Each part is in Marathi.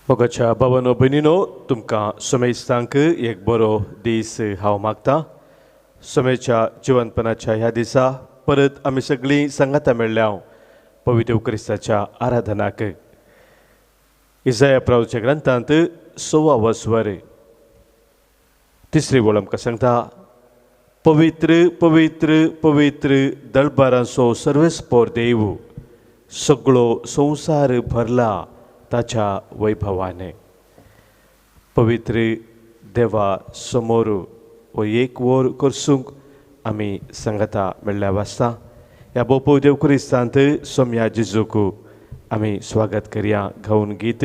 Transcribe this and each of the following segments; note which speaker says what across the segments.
Speaker 1: मोगाच्या भावानो भयणीनो, तुमकां सोमेस्तांक एक बरो दीस हांव मागतां. सोमेच्या जिवंतपणाच्या ह्या दिसा परत आमी सगळीं सांगाता मेळ्ळ्या पवित्र क्रिस्ताच्या आराधनाक. इसाया प्रभूच्या ग्रंथांत 6 स्वर 3 ओळ आमकां सांगता, पवित्र पवित्र पवित्र दळबारांचो सर्वेस्पोर देव, सगळो संवसार भरला ताच्या वैभवाने. पवित्र देवा समोर हो एक वर करसूंक आमी सांगता मेळ्ळ्या वाचता. ह्या पवित्र क्रिस्तांत सोम्या जेजूक आमी स्वागत करया. गाऊन गीत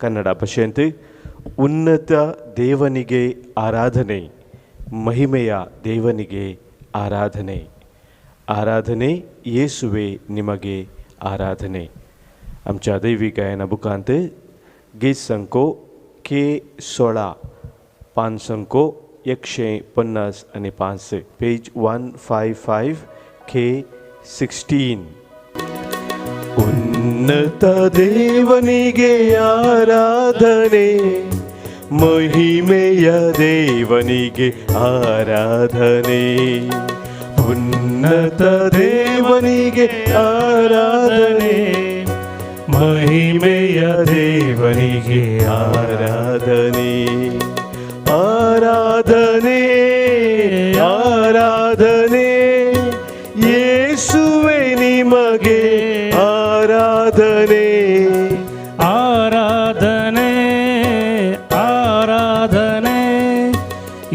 Speaker 1: कन्नಡ भाषेंत. ಉನ್ನತ ದೇವನಿಗೆ ಆರಾಧನೆ, ಮಹಿಮೆಯ ದೇವನಿಗೆ ಆರಾಧನೆ, ಆರಾಧನೆ ಯೇಸುವೆ ನಿಮಗೆ ಆರಾಧನೆ. आमच्या दैवी गायना बुकांत गीत संको K16 पान संको 150 पेज 155 K16. ಉನ್ನತ ದೇವನಿಗೆ ಆರಾಧನೆ, ಮಹಿಮೆಯ ದೇವನಿಗೆ ಆರಾಧನೆ, ಉನ್ನತ ದೇವನಿಗೆ ಆರಾಧನೆ, ಮಹಿಮೆಯ ದೇವನಿಗೆ ಆರಾಧನೆ, ಆರಾಧನೆ ಆರಾಧನೆ ಯೇಸುವೆ ನಿಮಗೆ ಆರಾಧನೆ,
Speaker 2: ಆರಾಧನೆ ಆರಾಧನೆ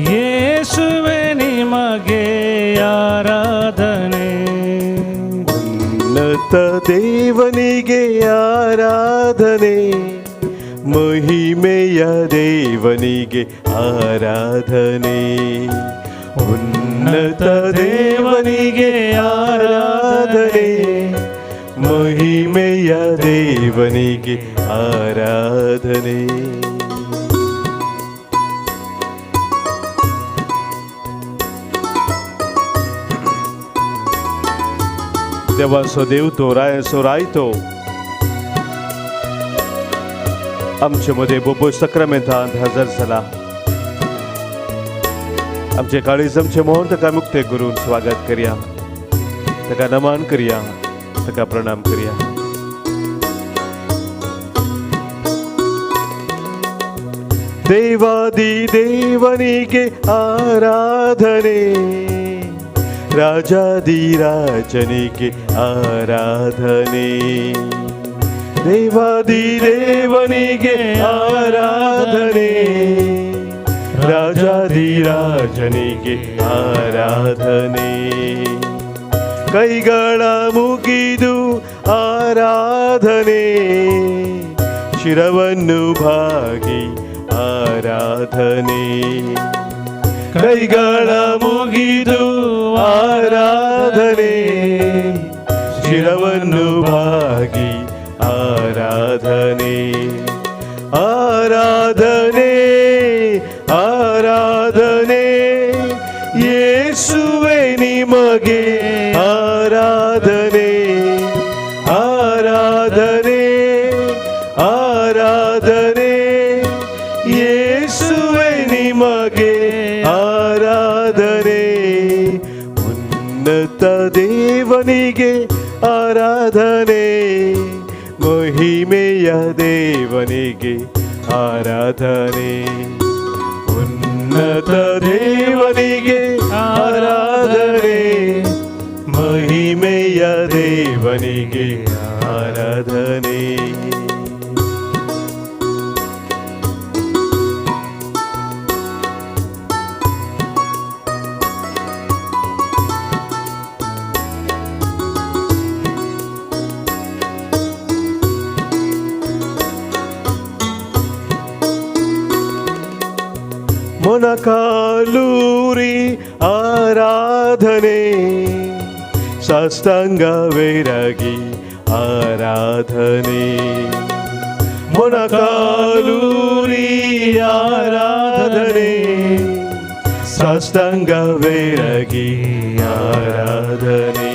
Speaker 2: ಯೇಸುವೆ ನಿಮಗೆ ಆರಾಧನೆ.
Speaker 1: ಉನ್ನತ ದೇವನಿಗೆ ಆರಾಧನೆ, ಮಹಿಮೆಯ ದೇವನಿಗೆ ಆರಾಧನೆ, ಉನ್ನತ ದೇವನಿಗೆ ಆರಾಧನೆ, ಮಹಿಮೆಯ ದೇವನಿಗೆ ಆರಾಧನೆ. देवाचो देव तो रायाचो रायतो आमचे मध्ये बोबो सक्रामेंतांत हजर जाला. आमचे काळीज आमचे मोहन ताका मुक्ते करून स्वागत करया, ताका नमन करया, ताका प्रणाम करया. देवादी देवनिगे आराधने, ರಾಜಾದಿ ರಾಜನಿಗೆ ಆರಾಧನೆ, ದೇವಾದಿ ದೇವನಿಗೆ ಆರಾಧನೆ, ರಾಜಾದಿ ರಾಜನಿಗೆ ಆರಾಧನೆ. ಕೈಗಳ ಮುಗಿದು ಆರಾಧನೆ, ಶಿರವನ್ನು ಭಾಗಿ ಆರಾಧನೆ, ಕೈಗಳ ಮುಗಿದು ಆರಾಧನೆ, ಶಿರವನ್ನು ಭಾಗಿ ಆರಾಧನೆ, ಆರಾಧನೆ ಆರಾಧನೆ ಯೇಸುವೆ ನಿಮಗೆ ಆರಾಧನೆ, ಆರಾಧನೆ ಆರಾಧನೆ ಯೇಸುವೆ ನಿಮಗೆ ಆರಾಧನೆ. ಉನ್ನತ ದೇವನಿಗೆ ಆರಾಧನೆ, ಮಹಿಮೆಯ ದೇವನಿಗೆ ಆರಾಧನೆ, ಉನ್ನತ ದೇವನಿಗೆ ಆರಾಧನೆ, ಮಹಿಮೆಯ ದೇವನಿಗೆ ಆರಾಧನೆ. ಮೊಣಕಾಲೂರಿ ಆರಾಧನೆ, ಸಾಷ್ಟಾಂಗವೆರಗಿ ಆರಾಧನೆ, ಮೊಣಕಾಲೂರಿ ಆರಾಧನೆ, ಸಾಷ್ಟಾಂಗವೆರಗಿ ಆರಾಧನೆ,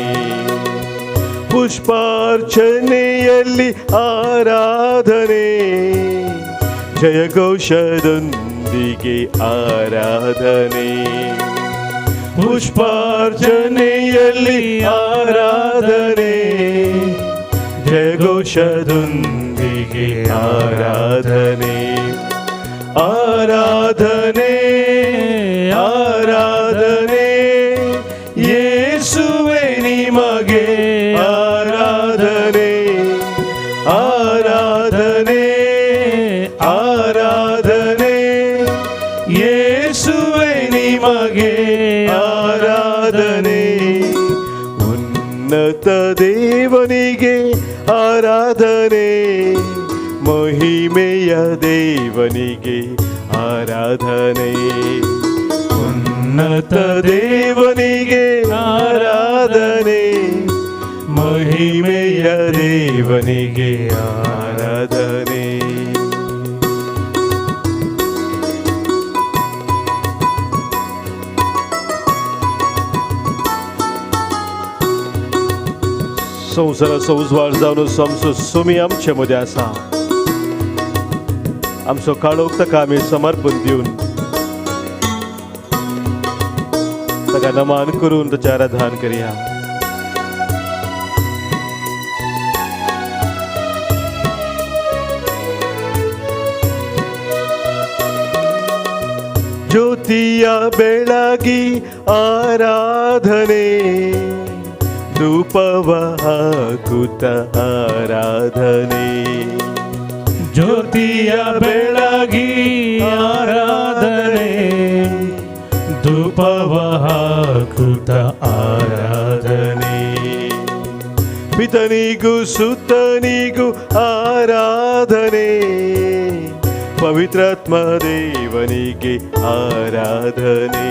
Speaker 1: ಪುಷ್ಪಾರ್ಚನೆಯಲ್ಲಿ ಆರಾಧನೆ, ಜಯಘೋಷದೊಂದಿಗೆ ಆರಾಧನೆ, ಪುಷ್ಪಾರ್ಚನೆಯಲ್ಲಿ ಆರಾಧನೆ, ಜಯಘೋಷದೊಂದಿಗೆ ಆರಾಧನೆ, ಆರಾಧನೆ ಆರಾಧನೆ, ಯೇಸುವೆ ನಿಮಗೆ ಆರಾಧನೆ, ಆರಾಧನೆ ಆರಾಧನೆ, ಯೇಸುವೆ ನಿಮಗೆ ಆರಾಧನೆ, ಉನ್ನತ ದೇವನಿಗೆ ಆರಾಧನೆ, ಮಹಿಮೆಯ ದೇವನಿಗೆ ಆರಾಧನೆ, ಉನ್ನತ ದೇವನಿಗೆ ಆರಾಧನೆ, ಮಹಿಮೆಯ ದೇವನಿಗೆ ಆರಾಧನೆ. संवसाराचो उजवाड जावन आमचो सुमी आमचे मदें आसा. आमचो काळोख ताका आमी समर्पण दिवन ताका नमान करून ताचें आराधन करया. ಜ್ಯೋತಿಯ ಬೆಳಗಿ ಆರಾಧನೆ, ಧೂಪವ ಹಾಕುತ್ತ ಆರಾಧನೆ,
Speaker 2: ಜ್ಯೋತಿಯ ಬೆಳಗಿ ಆರಾಧನೆ, ಧೂಪವ ಹಾಕುತ್ತ ಆರಾಧನೆ,
Speaker 1: ಪಿತನಿಗೂ ಸುತನಿಗೂ ಆರಾಧನೆ, ಪವಿತ್ರಾತ್ಮ ದೇವನಿಗೆ ಆರಾಧನೆ,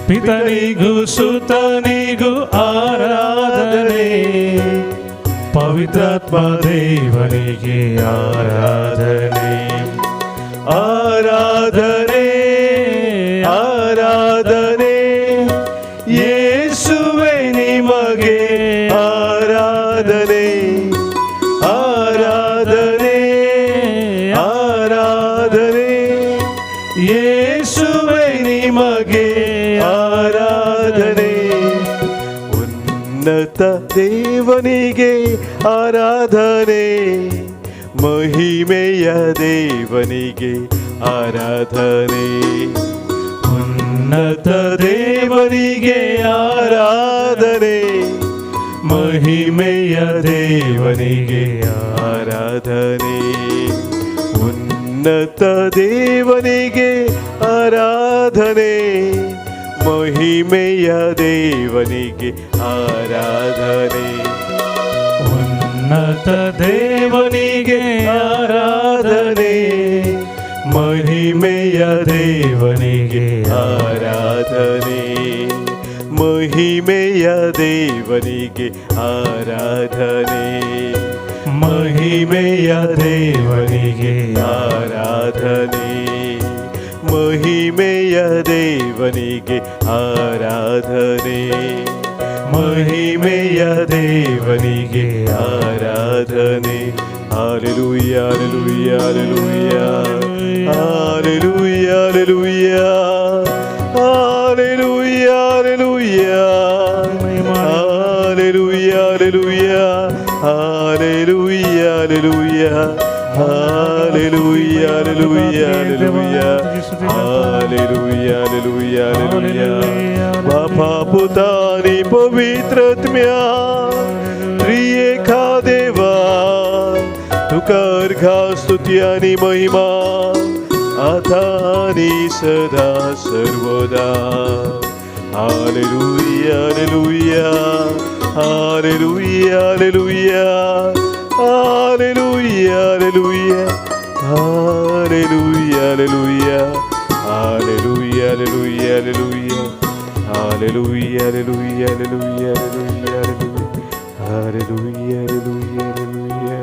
Speaker 2: ಪಿತನಿಗೂ ಸುತನಿಗೂ ಆರಾಧನೆ, ಪವಿತ್ರಾತ್ಮ ದೇವನಿಗೆ ಆರಾಧನೆ,
Speaker 1: ಆರಾಧನೆ ಆರಾಧನೆ, ಯೇಸುವೆ ನಿಮಗೆ ಆರಾಧನೆ, ಆರಾಧನೆ ಆರಾಧನೆ, ಯೇಸುವೆ ನಿಮಗೆ ಆರಾಧನೆ, ಉನ್ನತ ದೇವನಿಗೆ ಆರಾಧನೆ, ಮಹಿಮೆಯ ದೇವನಿಗೆ ಆರಾಧನೆ, ಉನ್ನತ ದೇವನಿಗೆ ಆರಾಧನೆ, ಮಹಿಮೆಯ ದೇವನಿಗೆ ಆರಾಧನೆ, ಉನ್ನತ ದೇವನಿಗೆ ಆರಾಧನೆ, ಮಹಿಮೆಯ ದೇವನಿಗೆ ಆರಾಧನೆ,
Speaker 2: ಉನ್ನತ ದೇವನಿಗೆ ಆರಾಧನೆ,
Speaker 1: ಮಹಿಮೆಯ ದೇವನಿಗೆ ಆರಾಧನೆ, ಮಹಿಮೆಯ ದೇವನಿಗೆ ಆರಾಧನೆ, ಮಹಿಮೆಯ ದೇವನಿಗೆ ಆರಾಧನೆ, ಮಹಿಮೆಯ ದೇವನಿಗೆ ಆರಾಧನೆ, ಮಹಿಮೆಯ ದೇವನಿಗೆ ಆರಾಧನೆ. Hallelujah, hallelujah, hallelujah, hallelujah, hallelujah, hallelujah, hallelujah, hallelujah, hallelujah, hallelujah, hallelujah, hallelujah, hallelujah, hallelujah, hallelujah, hallelujah. बापा पुतानी पवित्रत्म्या त्रिएका देवा तुका अर्घा स्तुती आणि महिमा आता आणि सदा सर्वदा. हालेलुया hallelujah hallelujah hallelujah hallelujah hallelujah hallelujah hallelujah hallelujah hallelujah hallelujah hallelujah hallelujah hallelujah hallelujah hallelujah हालेलुया.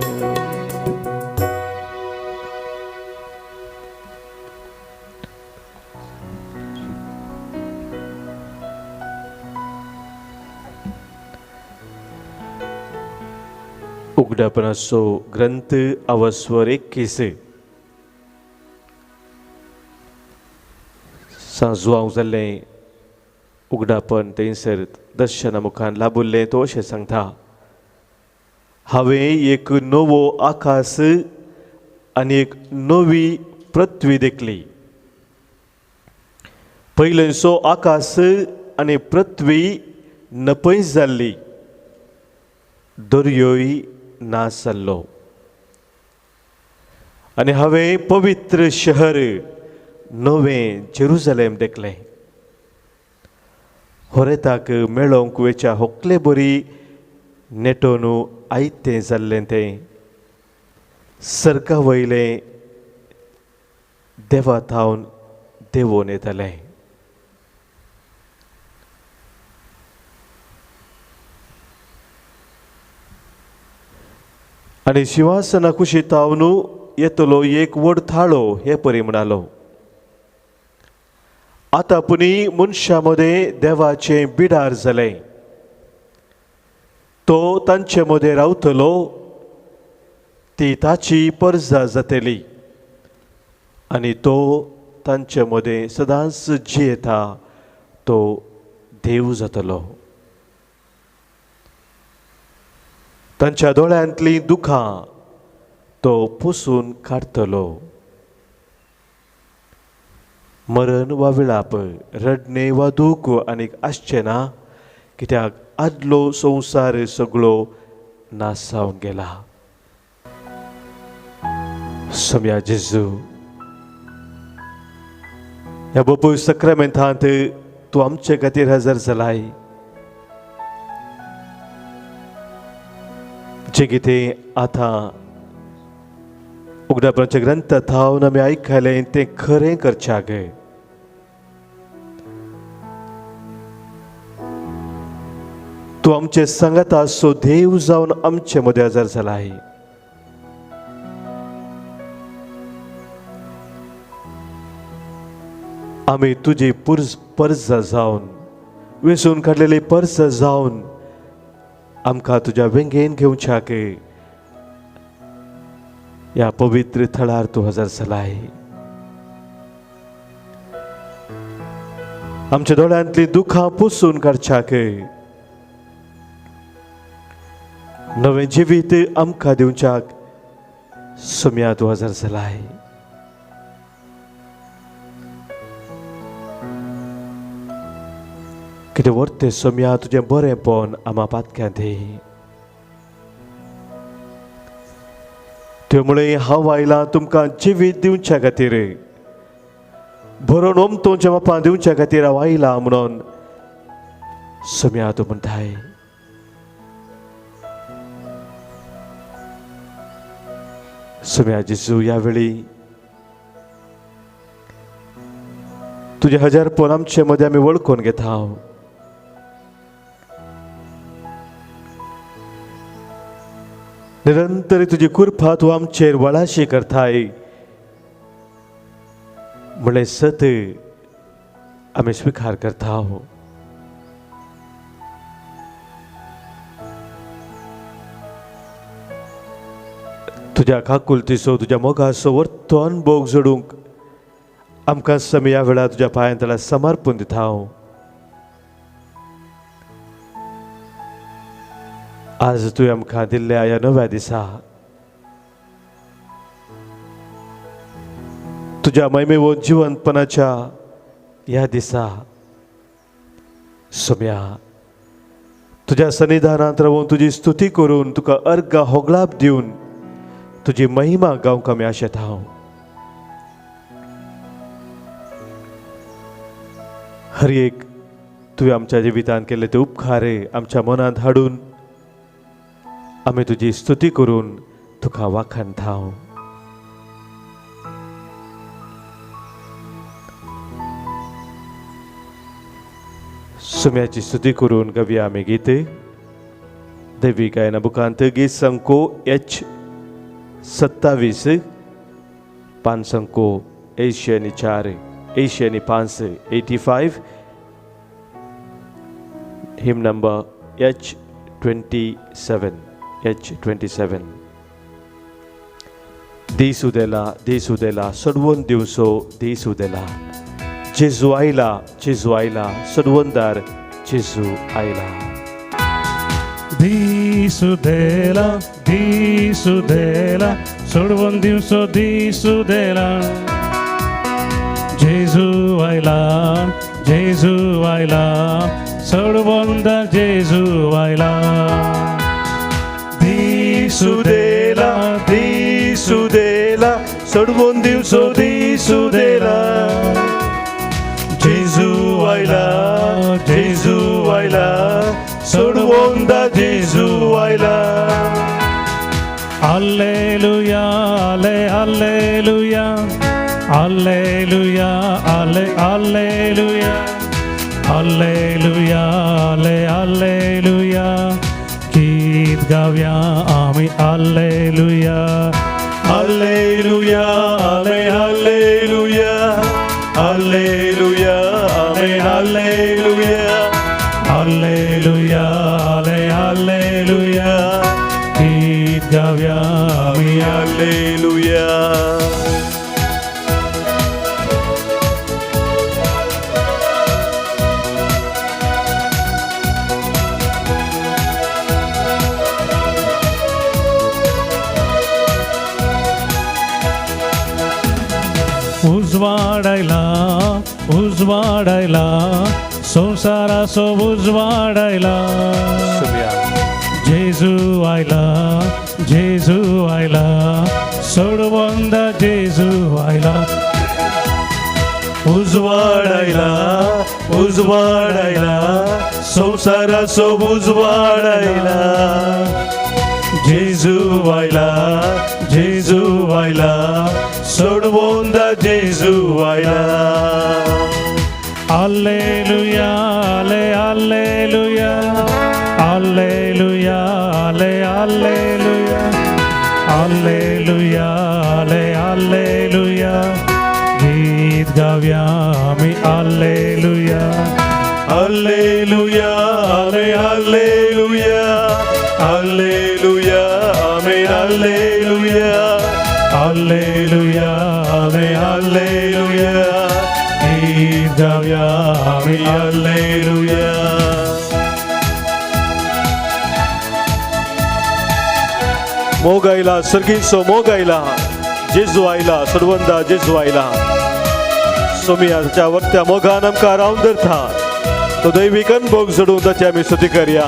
Speaker 1: उघडपणाचो ग्रंथ अवस्वर 21. सांजुआंक जाल्लें उगडापण थंयसर दर्शना मुखान लाबुल्लें तो अशें सांगता, हांवें एक नवो आकाश आनी एक नवी पृथ्वी देखली. पयलेंचो आकाश आनी पृथ्वी नपयस जाल्ली, दर्योय नाश जाल्लो. आनी हांवें पवित्र शहर नवें जेरुसलेम देखलें. होरेताक मेळोंक वेच्या होकले बरी नेटोन आयतें जाल्लें तें सर्गा वयलें देवातावन देंवोन येतालें. आनी शिंवासना कुशीतावन येतलो एक व्हड थाळो हे परी म्हणालो, आतां पुनी मनशां मदें देवाचें बिडार जालें. तो तांचे मदें रावतलो, ती ताची परजा जातली आनी तो तांचे मदें सदांच जियेता तो देव जातलो. तांच्या दोळ्यांतलीं दुखां तो पुसून काडटलो. मरण वा विळाप, रडणे वा दूख आनीक आसचें ना, कित्याक आदलो संवसार सगळो नाश जावन गेला. सोम्या जेजू, ह्या बापूय सक्रामेंतांत तूं आमचे खातीर हजर जालाय. जें कितें आतां उगडापणाच्या ग्रंथांत हांव आमी आयकलें तें खरें करच्याक. तूं आमचे सांगाता सो देव जावन आमचे मदें हजर जालाय. आमी तुजी परजा जावन, वेंचून काडलेली परजा जावन आमकां तुज्या वेंगेन घेवच्याक ह्या पवित्र थळार तूं हजर जालाय. आमच्या दोळ्यांतलीं दुखां पुसून काडच्याक, नवें जिवीत आमकां दिवच्याक सोम्या तूं हजर जालाय. कितें व्हरतें सोम्या तुजें बरेंपण आमा पातक्यांत दी. ते मुळे हांव आयलां तुमकां जिवीत दिवच्या खातीर, भरोवन ओमतोच्या मापां दिवच्या खातीर हांव आयलां म्हणून सोम्या तूं म्हणटाय. सोम्या जेजू, ह्या वेळी तुजें हजरपण आमचे मदें आमी वळखून घेता. निरंतर तुजी कृपा तूं आमचेर वळाशी करताय म्हणलें सत आमी स्विकार करता. तुज्या काकुलतीचो, तुज्या मोगाचो वर्तो अनुभव जोडूंक आमकां समय ह्या वेळार तुज्या पांयां तळा समर्पण दिता. आज तुवें आमकां दिल्ल्या ह्या नव्या दिसा तुज्या महिमेवो जिवंतपणाच्या ह्या दिसा सोम्या तुज्या सन्निधानांत रावून तुजी स्तुती करून तुका अर्घ होगलाप दिवन तुजी महिमा गावंक आमी आशेत. हर एक तुवें आमच्या जिवितांत केल्ले ते उपकार आमच्या मनांत हाडून आमी तुजी स्तुती करून तुका वाखाणता. सोम्याची स्तुती करून गावया आमी गीत. दैवी गायना बुकांत गीत संको H27 पान संको 104 105 85, hymn number H27. Di sudela, soडवून दिवसो दी सुदेला, जेजू आयला, जेजू आयला, सोडवंदार जेजू आयला.
Speaker 2: दिसू देला, दिसू देला, सोडवून दिवसो दिसू देला. जेजू आयला, जेजू आयला, सोडवंदार जेजू आयला.
Speaker 1: दिसू देला, दिसू देला, सोडवून दिवसो दिसू देला. जेजू आयला, जेजू आयला, सोडवंदार जेजू आयला.
Speaker 2: Alleluia, alleluia, alleluia, alleluia, alleluia, alleluia. गीत गाऊया आम्ही alleluia,
Speaker 1: Alleluia, alleluia, alleluia, alleluia,
Speaker 2: alleluia, alleluia. गीत गाऊया आम्ही
Speaker 1: alleluia.
Speaker 2: उजवाडायला, उजवाडायला, संसारासो उजवाडायला. जेजू आयला, जेजू आयला, सोडवंदार जेजू आयला.
Speaker 1: उजवाडायला, उजवाडायला, संसारासो उजवाडायला. जेजू आयला, जेजू आयला, सोडवंदार जेजू आयला.
Speaker 2: Alleluia, alleluia, alleluia, alleluia, alleluia, alleluia. गीत गाऊया आम्ही alleluia,
Speaker 1: Alleluia, alleluia, alleluia, amen, alleluia,
Speaker 2: alleluia,
Speaker 1: alleluia.
Speaker 2: गीत गाऊया आम्ही
Speaker 1: Alleluia. मोग आयला, सर्गीसो मोग आयला, जेजू आयला, सोडवंदार जेजू आयला. सोमियाच्या वरत्या मोगान आमकां रावन धरता. तो दैविकन भोग जोडून ताची आमी स्तुती करया,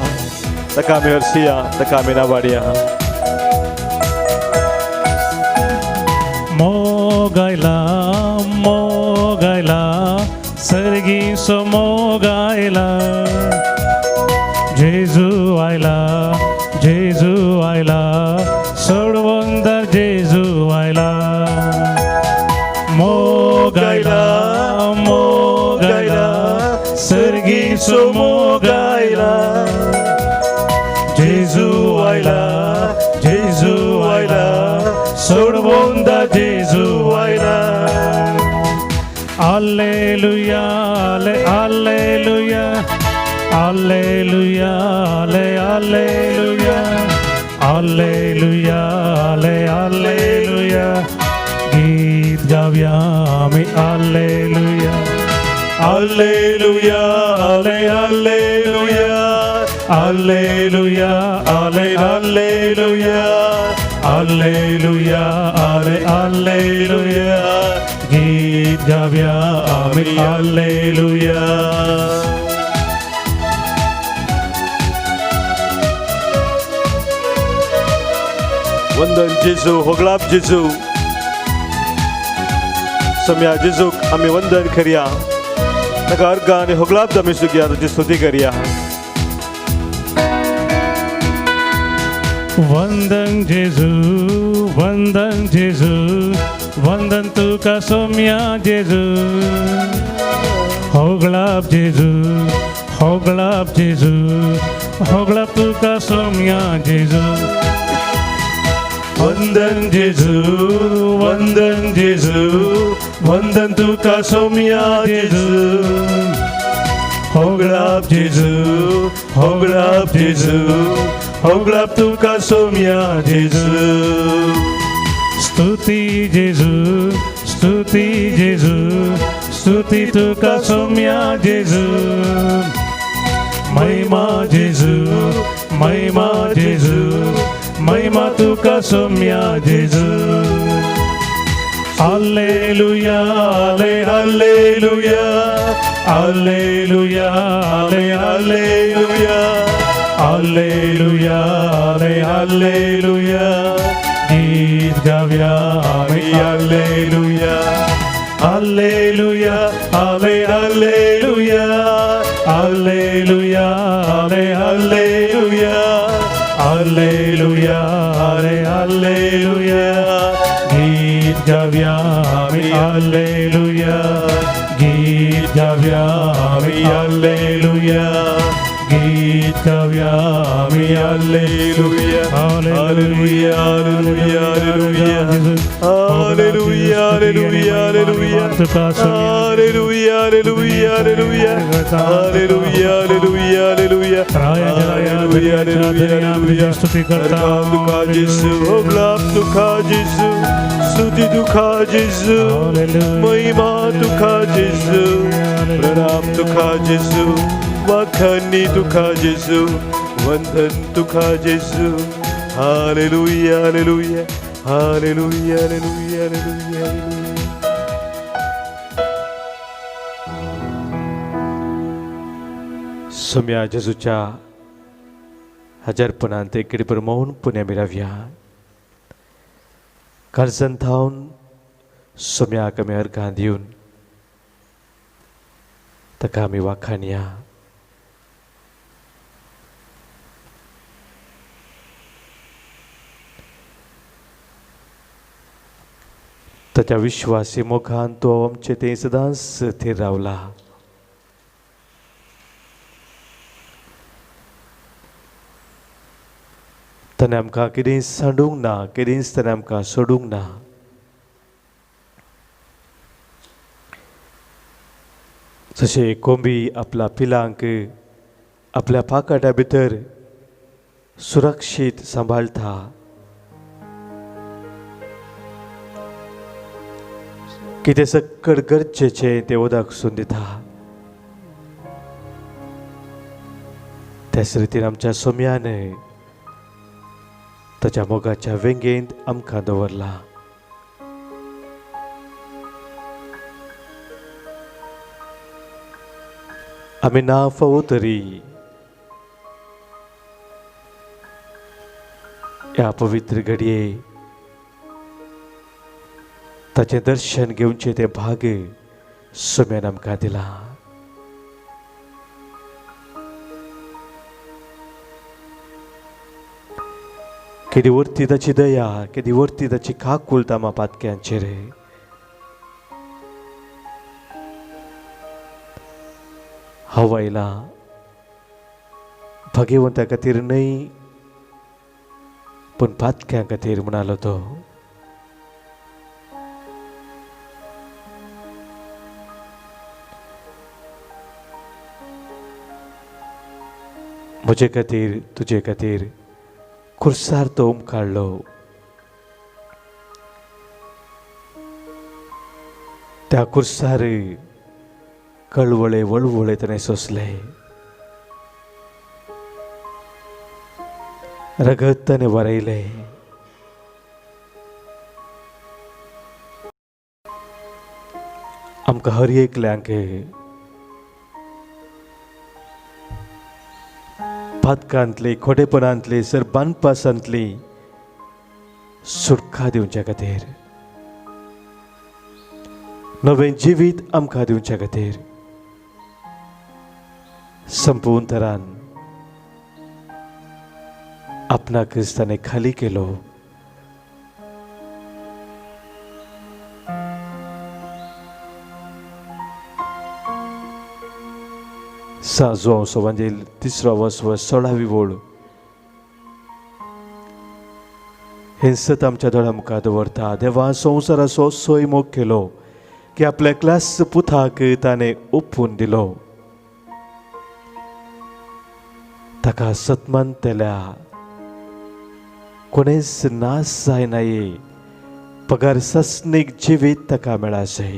Speaker 1: ताका आमी हरसिया, ताका आमी नावाडया.
Speaker 2: मोगायला, मोगायला, सर्गीसो मोगायला. जेजू आयला, जेजू आयला, सोडवंदार जेजू आयला. मोगायला, मोगायला, सर्गीसो मोगायला. जेजू आयला, जेजू आयला, सोडवंदार जेजू आयला. Alleluia, alleluia, alleluia, alleluia, alleluia, alleluia. गीत गाऊया आम्ही alleluia,
Speaker 1: Alleluia, alleluia, alleluia, alleluia, alleluia, alleluia.
Speaker 2: गीत गाऊया आम्ही
Speaker 1: Alleluia. वंदन जेजू, होगलाप जेजू. सम्या जेजूक आमी वंदन करया, ताका अर्घ आनी होगलाप आमी सुगया, ताची स्तुती करया.
Speaker 2: वंदन जेजू, वंदन जेजू, वंदन तुका सोम्या जेजू. होगलाप जेजू, होगलाप जेजू, होगलाप तुका सोम्या जेजू.
Speaker 1: वंदन जेजू, वंदन जेजू, वंदन तुका सोम्या जेजू. होगलाप जेजू, होगलाप जेजू, होगलाप तुका सोम्या जेजू.
Speaker 2: स्तुती जेजू, स्तुती जेजू, स्तुती तुका सौम्या जेजू महिमा जेजू महिमा जेजू महिमा तुका सौम्या जेजू हालेलुया हाले हालेलुया हालेलुया हाले हालेलुया हालेलुया हाले हालेलुया गीत गाऊया आम्ही हालेलुया हालेलुया हाले हालेलुया हालेलुया हाले हालेलुया हालेलुया हाले हालेलुया गीत गाऊया आम्ही हालेलुया गीत गाऊया आम्ही हालेलुया गीत गाऊया आम्ही hallelujah hallelujah hallelujah hallelujah hallelujah hallelujah hallelujah hallelujah hallelujah hallelujah hallelujah hallelujah स्तुति करता तुका येशू ग्लाब तुका येशू स्तुति तुका येशू महिमा तुका येशू प्रणाम तुका येशू वाखाणी तुका येशू वंदन तुका येशू हालेलुया हालेलुया हालेलुया हालेलुया हालेलुया सोम्या जेजूच्या हजारपणांत एकडे परमोवन पुण्या मिळाव्या काळजांत थावन सोम्याक आमी अर्घां दिवन ताका आमी वाखाणया ताच्या विश्वासी मोगान तो आमचे ते सदांच थीर रावला ताणें आमकां कितेंय सांडूंक ना कितेंच ताणें आमकां सोडूंक ना जशें कोंबी आपल्या पिलांक आपल्या पाकाट्या भितर सुरक्षीत सांबाळटा कितें सकट गरजेचें तें उदक सून दिता त्याच रितीन आमच्या सोम्यान ताच्या मोगाच्या वेंगेंत आमकां दवरला आमी ना फावो तरी ह्या पवित्र घडये ताचें दर्शन घेवचें तें भाग्य सोम्यान आमकां दिला केदी वर्ती ताची दया केदी वर्ती ताची काकूळटा आमा पातक्यांचेर हांव आयला भगवंता खातीर न्हय पूण पातक्यां खातीर म्हणालो तो म्हजे खातीर तुजे खातीर खुर्सार तो उमकाडलो त्या खुर्सार कळवळे वळवळे ताणें सोंसले रगत ताणें वरयलें आमकां हर एकल्यांक पातकांतली खोटेपणांतली सरबानपासांतली सुटका दिवच्या खातीर नवें जिवीत आमकां दिवच्या खातीर संपूर्ण तरान आपणाकच ताणें खाली केलो João Evangelho 3:16 ओळ हें सत आमच्या दोळ्या मुखार दवरता देवा संवसाराचो सोय मोग केलो की आपल्या क्लास पुताक ताणें ओपून दिलो ताका सतमंतल्या कोणेच नाश जायनाये पगार सस्नीक जिवीत ताका मेळाचे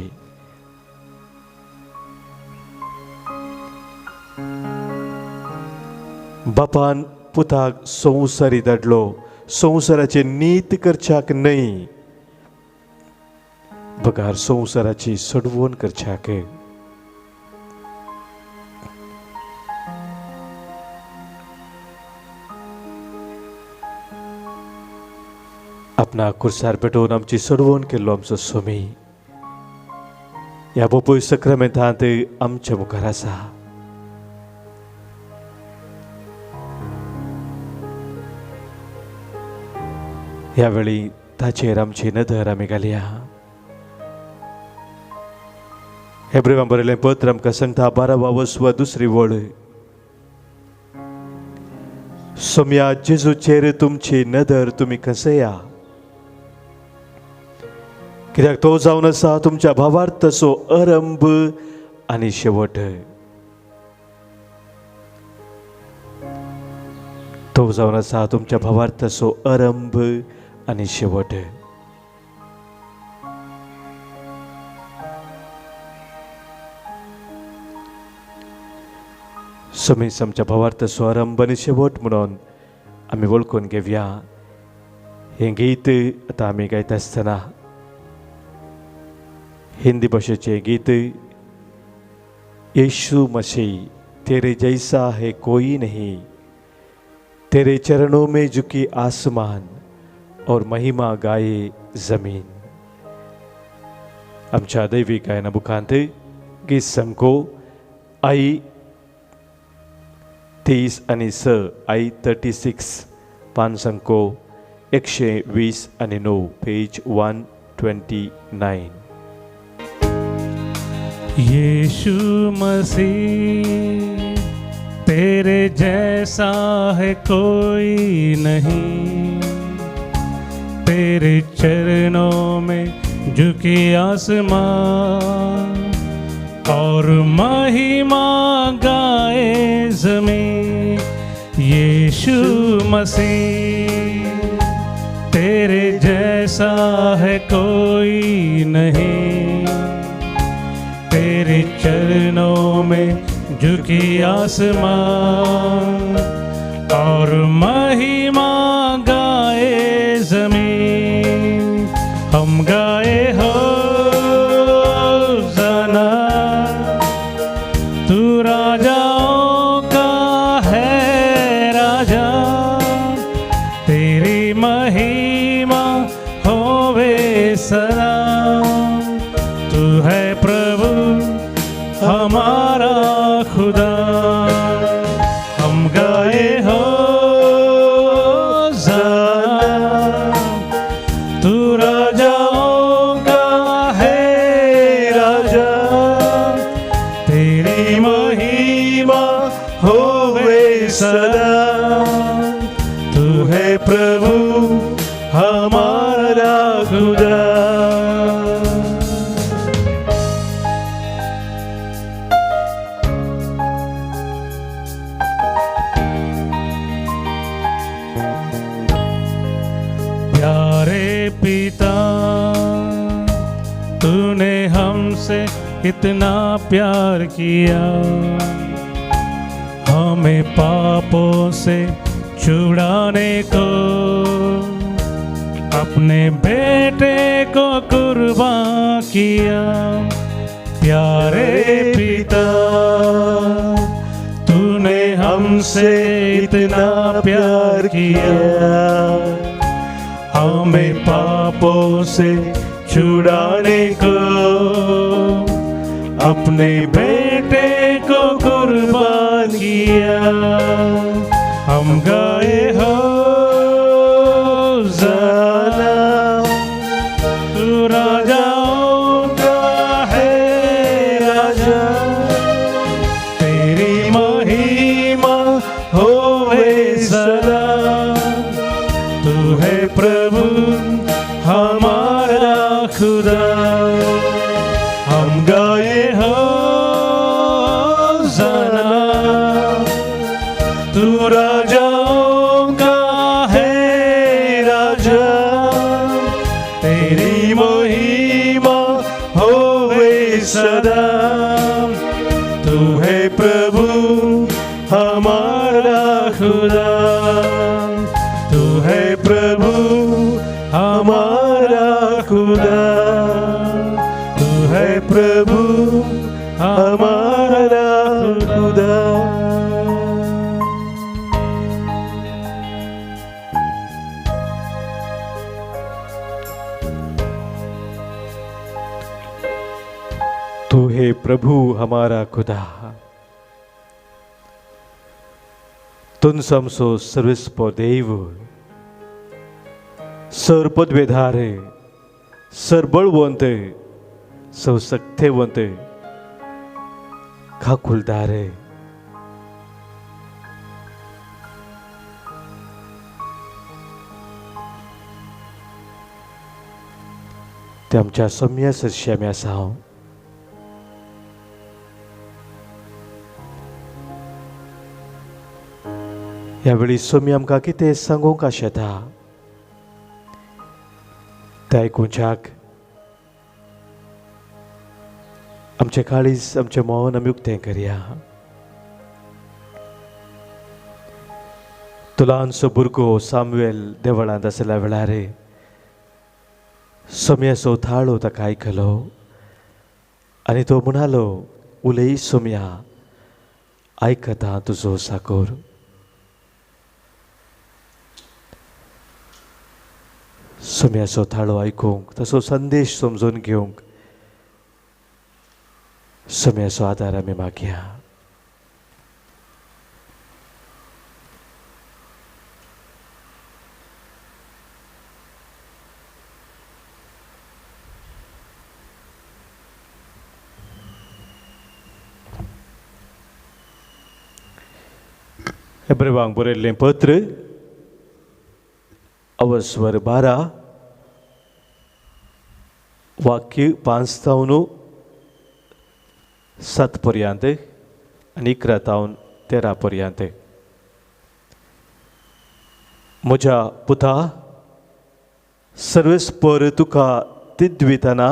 Speaker 2: बापान पुताक संवसारी धाडलो संवसाराचे नीत करच्याक न्हय, बगार संवसाराची सडवण करच्याक. आपणा कुर्सार पेटोवन आमची सडवण केल्लो आमचो स्वामी ह्या बोपय सक्रामेंतांत आमच्या मुखार आसा. ह्या वेळी ताचेर आमची नदर आमी घालया. हेब्रेवांक बरयलें पत्र आमकां सांगता 12 वसवा दुसरी वळ. सोम्या जेजूचेर तुमची नदर तुमी कसया, कित्याक तो जावन आसा तुमच्या भावार्थाचो आरंभ आनी शेवट. तो जावन आसा तुमच्या भावार्थाचो आरंभ आनी शेवट. समीस आमच्या भावार्थाचो आरंभ आनी शेवट म्हणून आमी वळखून घेवया. हें गीत आतां आमी गायता आसतना हिंदी भाशेचें गीत. यीशु मसीह तेरे जैसा है कोई नहीं, तेरे चरणों में झुकी आसमान और महिमा गाये जमीन. आमच्या दैवी गायना बुकांत गीत संको आई 30 आनी 6 आई 36 पान संको 120 आनी 9 पेज 129.
Speaker 3: यीशु मसीह तेरे जैसा है कोई नहीं, तेरे चरणों में झुकी आसमान और महिमा गाए ज़मीन. यीशु मसीह तेरे जैसा है कोई नहीं, तेरे चरणों में झुकी आसमान और महिमा गाए ज़मीन. हम गाए हो ज़ना, तू राजाओं का है राजा, तेरी महिमा होवे सदा. तू है प्रभु हमारा खुदा. हम गाए हो ज़ना, तू राजाओं का है राजा, तेरी महिमा होवे सदा. तू है प्रभु हमारा खुदा. प्यारे पिता, तूने हमसे इतना प्यार किया, हमें पापों से छुड़ाने को अपने बेटे को कुर्बान किया. प्यारे पिता, तूने हमसे इतना प्यार किया, हमें पापों से छुड़ाने को अपने बेटे को कुर्बान किया. हम गाए हो ज़ना, तू राजाओं का है राजा, तेरी महिमा होवे सदा. तू है प्रभु हमारा खुदा. हम गाए हो ज़ना, तू राजाओं का है राजा, तेरी महिमा होवे सदा. तू है प्रभु हमारा खुदा. हमारा खुदा, तू है प्रभु हमारा खुदा।
Speaker 2: तू है प्रभु हमारा खुदा, तुन समसो सर्विस på देव, सर पदवेधारे, सर बळवंत, सौ सक्तेवंत, खाकुलदारे, ते आमच्या सम्या सरश्याम्या साव ह्या वेळी सोमी आमकां कितें सांगूंक आशेता तें आयकुच्याक आमचें काळीज आमचें मौन आमी उक्तें करया. तो ल्हानसो भुरगो सामुएल देवळांत आसल्या वेळार सोम्याचो थाळो ताका आयकलो आनी तो म्हणालो, उलय सोम्या, आयकता तुजो साकोर. सोम्याचो थाळो आयकूंक, ताचो संदेश समजून घेवंक सोम्याचो आदार आमी मागया. हेब्रेवांक बरयल्लें पत्र अवस्वर 12 वाक्य 5 तावन 7 पर्यंत आनी 11 तावन 13 पर्यंत. म्हज्या पुता, सर्वेस्पर तुका तिदवितना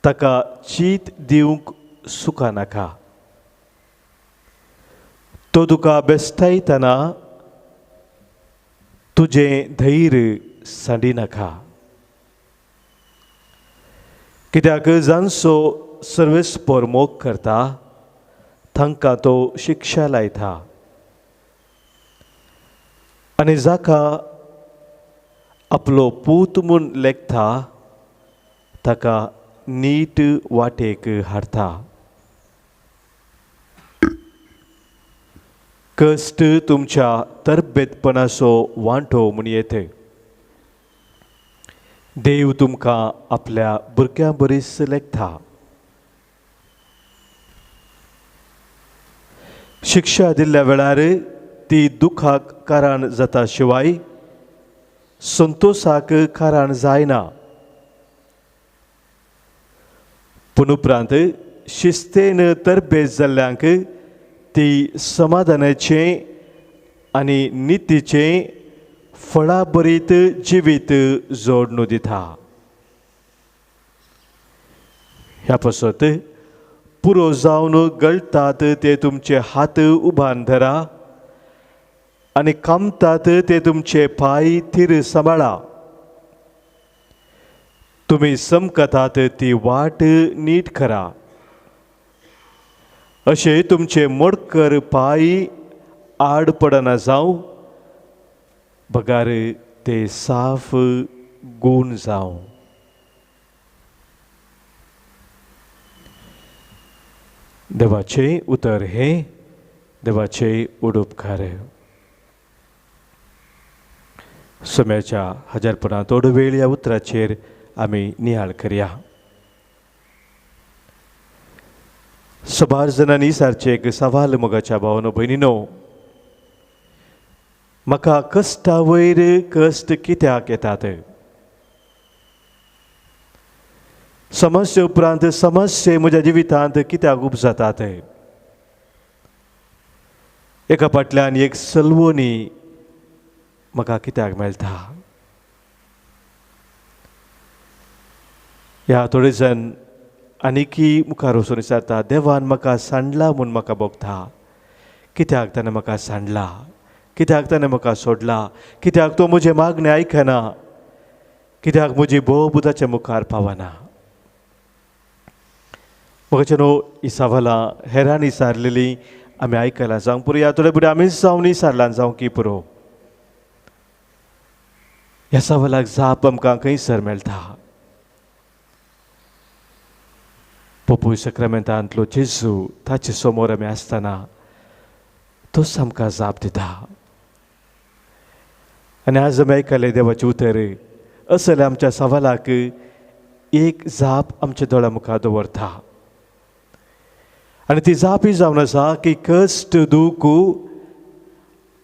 Speaker 2: ताका चीत दिवंक सुका नाका. तो तुका बेस्तायतना तुजें धैर्य सांडिनाका. कित्याक जांचो सर्वेस्पर मोग करता तांकां तो शिक्षा लायता आनी जाका आपलो पूत म्हूण लेखता ताका नीट वाटेक हाडटा. कश्ट तुमच्या तरबेतपणाचो वांटो म्हूण येते. देव तुमकां आपल्या भुरग्यां बरीच लेखता. शिक्षा दिल्ल्या वेळार ती दुखाक कारण जाता शिवाय संतोशाक कारण जायना. पूण उपरांत शिस्तेन तरबेज जाल्ल्यांक ती समाधानाचें आनी नितीचें फळां बरीत जिवीत जोडून दिता. ह्या पासत पुरो जावन गळटात ते तुमचे हात उबान धरा आनी कामतात ते तुमचे पाय थीर सांबाळा. तुमी समकतात ती वाट नीट करा. अशें तुमचे मोडकर पाय आड पडना जावं, बगार ते साफ गूण जावं. देवाचें उतर हें, देवाचें उडोपकार. सोम्याच्या हजारपणां थोडो वेळ ह्या उतराचेर आमी नियाळ करया. सबार जणांनी सारचे एक सवाल मोगाच्या भावनो भयणीनो, म्हाका कश्टा वयर कश्ट कित्याक येतात? समस्ये उपरांत समस्ये म्हज्या जिवितांत कित्याक उपजातात? एका फाटल्यान एक सलवणी म्हाका कित्याक मेळटा? ह्या थोडे जण आनीकी मुखार वचून विचारता, देवान म्हाका सांडला म्हूण म्हाका भोगता. कित्याक ताणें म्हाका सांडला? कित्याक ताणें म्हाका सोडला? कित्याक तो म्हजे मागणें आयकना? कित्याक म्हजी भोवपुताच्या मुखार पावना. म्हाका इसावाला हेरांनी सारलेली आमी आयकलां जावंक पुरो या थोडे फुडें आमी जावन इसारलां जावं की पुरो. ह्या सवालाक जाप आमकां खंयसर मेळटा. पोपूय सक्रामेंतांतलो जेजू ताचे समोर आमी आसतना तोच आमकां जाप दिता. आनी आज आमी आयकलें देवाचें उतर असले आमच्या सवालाक एक जाप आमच्या दोळ्या मुखार दवरता. आनी ती जाप ही जावन आसा की कश्ट दूख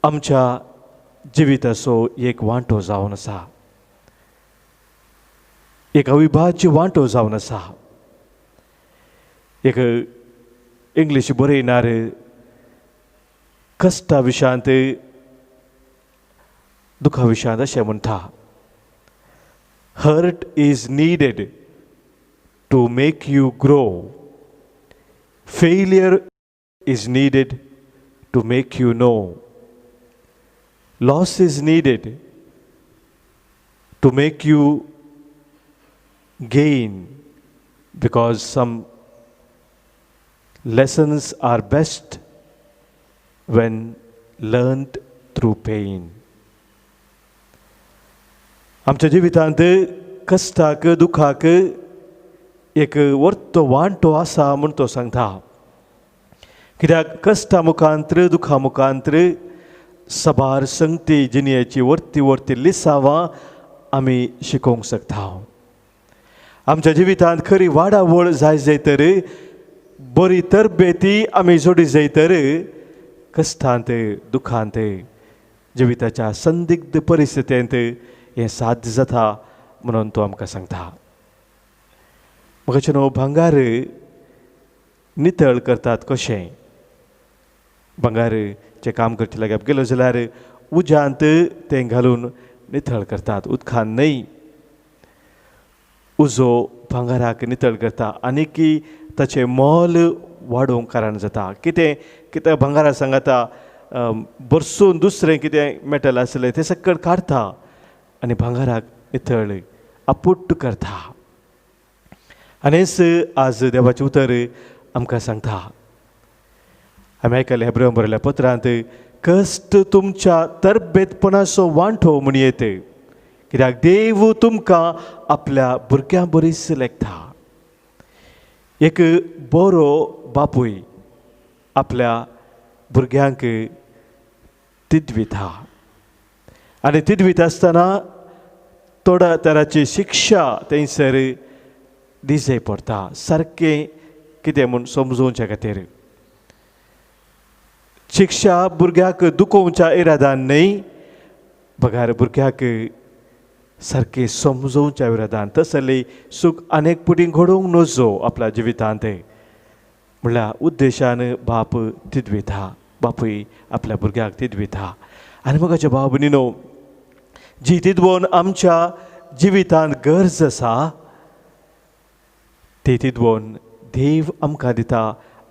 Speaker 2: आमच्या जिविताचो एक वांटो जावन आसा, एक अविभाज्य वांटो जावन आसा. एक इंग्लीश बरयणार कश्टा विशांत दुखा विशांत अशें म्हणटा, hurt is needed to make you grow, failure is needed to make you know, loss is needed to make you gain, because some lessons are best when learned through pain. आमच्या जिवितांत कश्टाक दुखाक एक वर्तो वांटो आसा म्हूण तो सांगता. कित्याक कश्टा मुखांत्र दुखा मुखांत्र सबार संगती जिणेची वर्ती वर्ती लिसांवां आमी शिकोवंक शकता. आमच्या जिवितांत खरी वाडावळ जाय जायतर, बरी तरबेती आमी जोडी जायतर कश्टांत दुखांत जिविताच्या संदिग्ध परिस्थितींत हें साध्य जाता म्हणून तो आमकां सांगता. म्हाका भांगार नितळ करतात कशें. भांगारचें काम करचे लागीं गेलो जाल्यार उज्यांत तें घालून नितळ करतात, उदकान न्हय. उजो भांगाराक नितळ करता आनी की ताचें मोल वाडोवंक कारण जाता. कितें भांगारा सांगाता बरसून दुसरें कितें मेटल आसलें तें सकयल काडटा आनी भांगाराक नितळ आपुट्ट करता. आनीस आज देवाचें उतर आमकां सांगता. आमी आयकलें हेब्रेवांक बरयल्ल्या पत्रांत, कश्ट तुमच्या तरबेतपणाचो वांटो म्हूण येत, कित्याक देव तुमकां आपल्या भुरग्यां बरीच लेखता. एक बरो बापूय आपल्या भुरग्यांक तिडविता आनी तिडवीत आसतना थोड्या तराची शिक्षा थंयसर दिसय पडटा, सारकें कितें म्हूण समजोवच्या खातीर. शिक्षा भुरग्याक दुखोवच्या इरादान न्हय, बगार भुरग्याक सारकें समजोवच्या इरादान. तसली सूख अनेक पुटीं घडोवंक नजो आपल्या जिवितांत म्हणल्यार उद्देशान बाप तिडविता, बापूय आपल्या भुरग्याक तिडविता. आनी म्हाका भाव भयणीनो, जी तिडवण आमच्या जिवितांत गरज आसा ती तिडवण देव आमकां दिता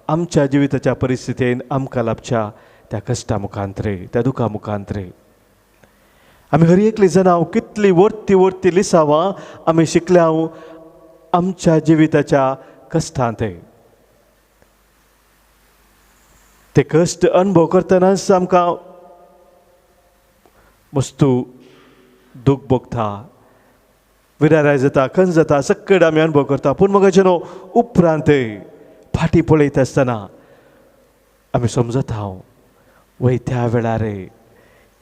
Speaker 2: आमच्या जिविताच्या परिस्थितीन आमकां लाभच्या त्या कश्टा मुखांत्र, त्या दुखा मुखांत्र. आमी हर एकली जाणां कितली वर्ती वर्ती लिसांवां आमी शिकल्या आमच्या जिविताच्या कश्टांत. ते कश्ट अनुभव करतनाच आमकां वस्तू दूख भोगता, विराराय जाता, खंत जाता, सकड आमी अनुभव करता. पूण म्हाका उपरांत फाटीं पळयता आसतना आमी समजता वय त्या वेळार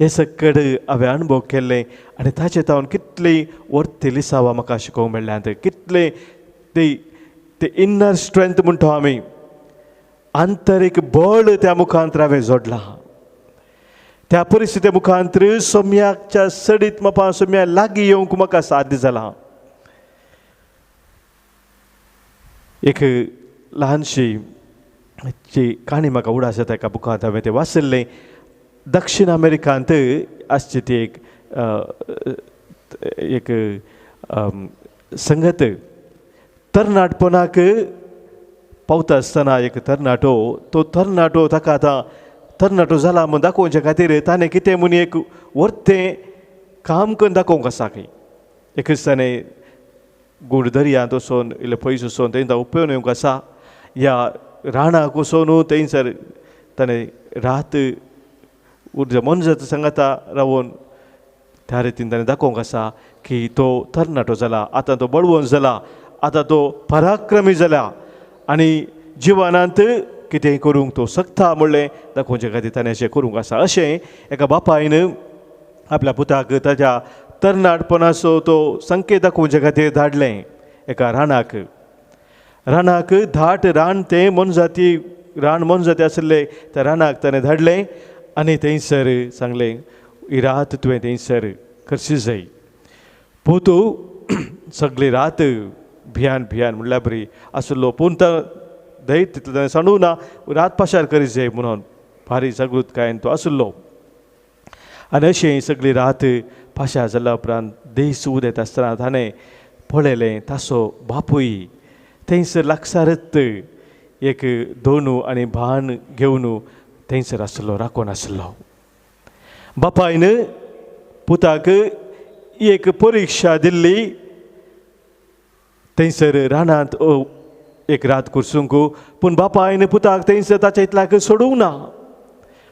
Speaker 2: हे सकड हांवें अनुभव केल्ले आनी ताचे तावन कितली वर्ती लिसांवां म्हाका शिकोवंक मेळ्ळ्यांत. कितले ते इन्नर स्ट्रेंथ म्हणटा आमी, आंतरीक बळ त्या मुखांतर हांवें जोडलां. त्या परिस्थिती मुखांतर सोम्याच्या सडीत मापा सोम्या लागीं येवंक म्हाका साध्य जालां. एक ल्हानशी काणी म्हाका उडास येता एका बुकांत हांवें तें वाचल्लें. दक्षिण अमेरिकांत आसची ती एक संगत तरणाटपणाक पावता आसतना एक तरणाटो ताका आतां तरणाटो जाला म्हूण दाखोवचे खातीर ताणें कितें म्हूण एक वर्तें काम करून दाखोवंक आसा खंय. क्रिस्ताने गूड दर्यांत वचून इल्ले पयस वचून थंय उपयोग येवंक आसा या रानाक वचून थंयसर ताणें रात मनजात सांगाता रावून त्या रितीन ताणें दाखोवंक आसा की तो तरणाटो जाला, आतां तो बळवंत जाला, आतां तो पराक्रमी जाला आनी जिवनांत कितेंय करूंक तो शकता म्हणलें दाखोवचे खातीर ताणें अशें करूंक आसा. अशें एका बापायन आपल्या पुताक ताच्या तरणाटपणाचो तो संकेत दाखोवचे खातीर धाडलें एका रानाक. धाट रान तें मनजाती आशिल्लें त्या रानाक ताणें धाडलें आनी थंयसर सांगलें ही रात तुवें थंयसर करची जाय. पोतू सगळी रात भियान म्हणल्यार बरी आशिल्लो, पूण धैर्य तितलें ताणें सांडूंक ना रात पाशार करी जाय म्हणून भारी जागृत कायन तो आशिल्लो. आनी अशें सगळी रात पाशार जाल्या उपरांत देस उदेत आसतना ताणें पळयलें ताचो बापूय थंयसर लागसारत एक दोनू आनी भान घेवन थंयसर आशिल्लो, राखून आशिल्लो. बापायन पुताक एक परिक्षा दिल्ली थंयसर रानांत एक रात कुरसूंक, पूण बापायन पुताक थंयसर ताच्या इतल्याक सोडूंक ना.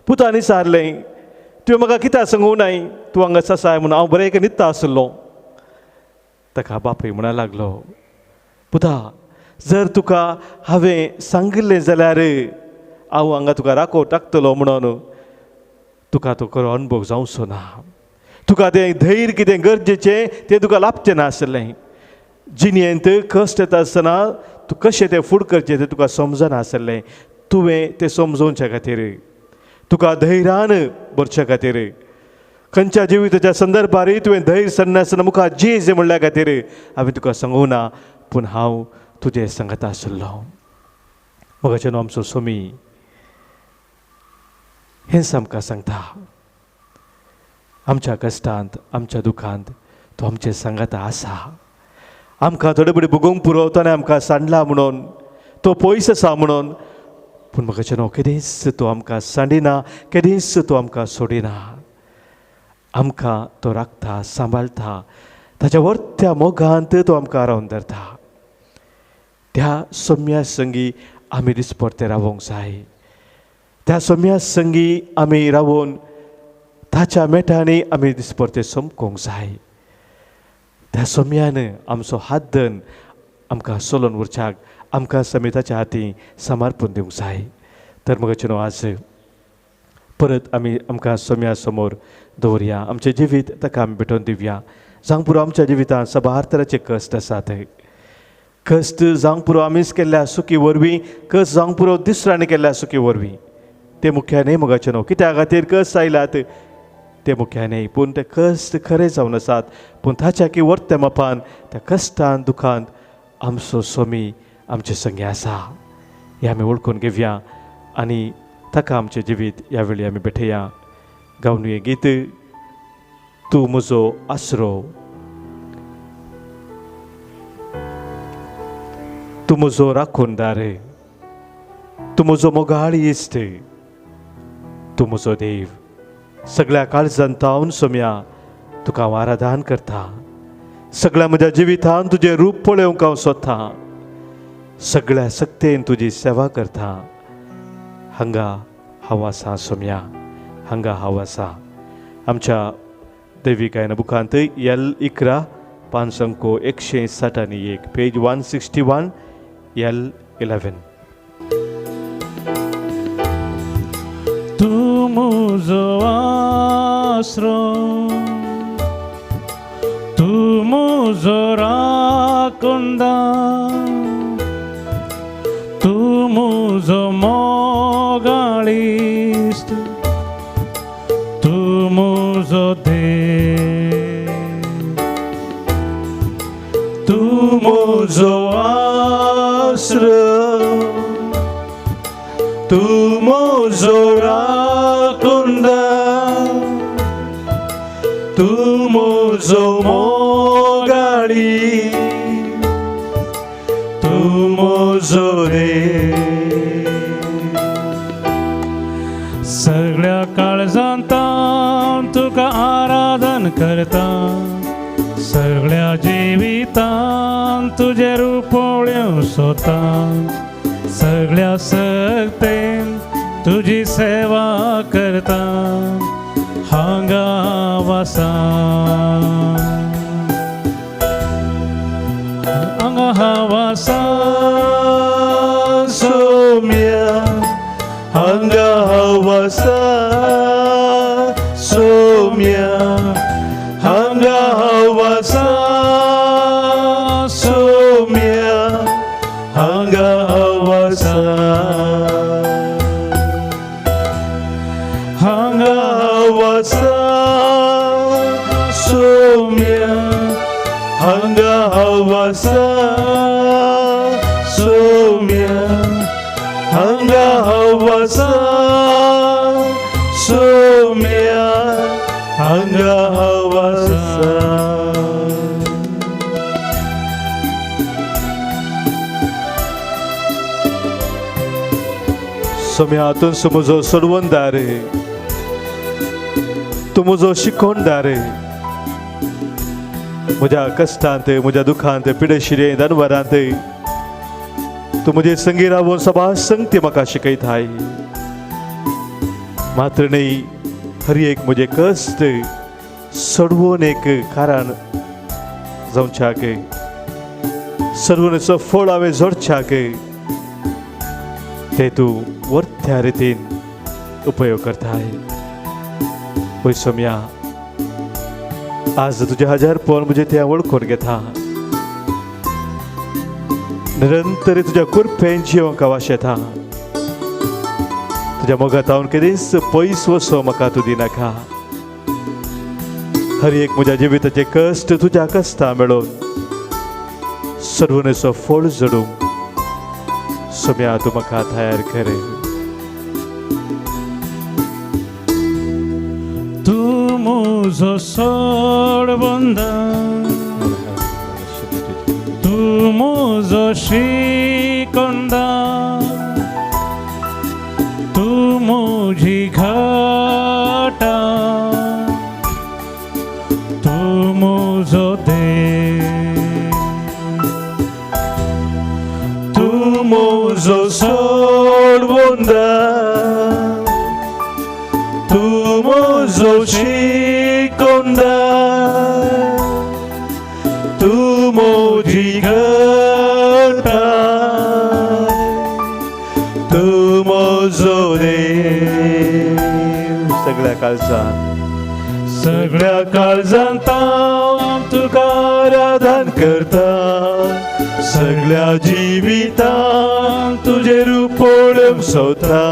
Speaker 2: पुतान विचारलें तुवें म्हाका कित्याक सांगूंक नाय तूं हांगा सासाय म्हणून, हांव बरें न्हिदता आसलो. ताका बापूय म्हणा लागलो पुता जर तुका हांवें सांगिल्लें जाल्यार हांव हांगा तुका राखो टाकतलो म्हणून तुका तो खरो अनुभव जावचो ना. तुका तें धैर्य कितें गरजेचें तें तुका लाभचें नासलें. जिणेंत कश्ट येता आसतना तूं कशें तें फूड करचें तें तुका समजनासलें. तुवें तें समजोवच्या खातीर तुका धैर्यान भरच्या खातीर खंयच्या जिविताच्या संदर्भार तुवें धैर्य सरनासतना मुखार जें म्हणल्या खातीर हांवें तुका सांगूं ना, पूण हांव तुजें सांगता आशिल्लो. मोगाचें आमचो स्वामी हेंच आमकां सांगता. आमच्या कश्टांत आमच्या दुखांत तो आमचे सांगता आसा. आमकां थोडे बडी भोगूंक पुरवता आनी आमकां सांडला म्हणून, तो पयस आसा म्हणून, पूण म्हाका न्हू केदेंच तो आमकां सांडिना, केदेंच तो आमकां सोडिना. आमकां तो राखता, सांबाळटा, ताच्या वर्त्या मोगांत तो आमकां रावन धरता. त्या सोम्या संगी आमी दिसपरते रावोंक जाय. त्या सोम्या संगी आमी रावून ताच्या मेटांनी आमी दिसपरते सोमकोंक जाय. त्या सोम्यान आमचो हात धरून आमकां सोलोन व्हरच्याक आमकां समेताच्या हाती समर्पण दिवंक जाय. तर म्हगेचें न्हू आज परत आमकां सोम्या समोर दवरया, आमचें जिवीत ताका आमी भेटोवन दिवया. जावंक पुरो आमच्या जिवितांत साबार तरांचे कश्ट आसात. कश्ट जावंक पुरो आमीच केल्ल्या सुखी वरवीं, कश्ट जावंक पुरो दुसऱ्यांनी केल्ल्या सुखी वरवीं, ते मुख्यान न्ही म्हगेचें न्हू. कित्या खातीर कश्ट आयल्यात ते मुख्यान न्ही, पूण ते कश्ट खरे जावन आसात, पूण ताच्या की वर्त्या मापान त्या कश्टांत दुखांत आमचो स्वामी आमचे संगी आसा. हें आमी वळखून घेवया आनी ताका आमचें जिवीत ह्या वेळी आमी भेटया. गावन हें गीत तूं म्हजो आसरो, तूं म्हजो राखणदार, तूं म्हजो मोगाळ इश्ट, तूं म्हजो देव. सगळ्या काळजांत हांव सोम्या तुका हांव आराधन करता. सगळ्या म्हज्या जिवितांत तुजें रूप पळोवंक हांव सोदता. सगळ्या सक्तेन तुजी सेवा करता. हांगा हांव आसा सोम्या, हांगा हांव आसा. आमच्या दैवी गायना बुकांत L11 पांच अंको 161 पेज 161 L11.
Speaker 3: तूं म्हजो आसरो, तूं म्हजो राखणदार, तूं म्हजो मोगाळ इश्ट, तूं म्हजो देव. तूं म्हजो आसरो, तूं म्हजो राखणदार, तूं म्हजो मोगाळ इश्ट, तूं म्हजो देव. सगळ्या काळजांत तुका आराधन करता. सगळ्या सगळ्या जिवितांत तुझे रुपोळ्यो सोतां सगळ्या सक्तेन तुझी सेवा करता हांगा वासा हांगा वासा
Speaker 2: सोम्या हांगा वासा सोम्या हांगा वासा सोम्या हांगा वासा हांगा वासा सोम्या हांगा वासा सोम्या हांगा वासा सोम्या हांगा वासा सोम्यातून समजो सोडवणदार तू म्हजो शिकोवणदार म्हज्या कश्टांत म्हज्या दुखांत पिडेशिरेंत अनवरांत तू म्हजे संगी रावून सभा संगती म्हाका शिकयताय मात्र न्ही हर एक म्हजे कश्ट सोडवून एक कारण जावच्याक सोडवणेचो फळ हांवें जोडच्याक ते तूं वर्त्या रितीन उपयोग करताय पळय सोम्या आज तुझे हजार पोर म्हणजे ते वळखून घेता निरंतर तुझ्या कुरपेन जिवंक आवाज येता तुझ्या मोगात हांव केदीच पयस वसो म्हाका तूं दिनाका हर एक म्हज्या जिविताचे कश्ट तुज्या कश्टा मेळोवन सोडवणेचो फळ जोडूंक सोम्या तूं म्हाका तयार कर
Speaker 3: तू म्हजो सोडवंदा तू म्हजो शिकोंदा तू म्हजी घाटा तू म्हजो देव
Speaker 2: तू म्हजो सोडवंदा तू म्हजो शिकोंदा तू म्हजी घाटा तू म्हजो देव सगळ्या काळजान सगळ्या काळजांत हांव तुका आराधन करता सगळ्या जिवितांत तुजे रुपोळ्यो सोदता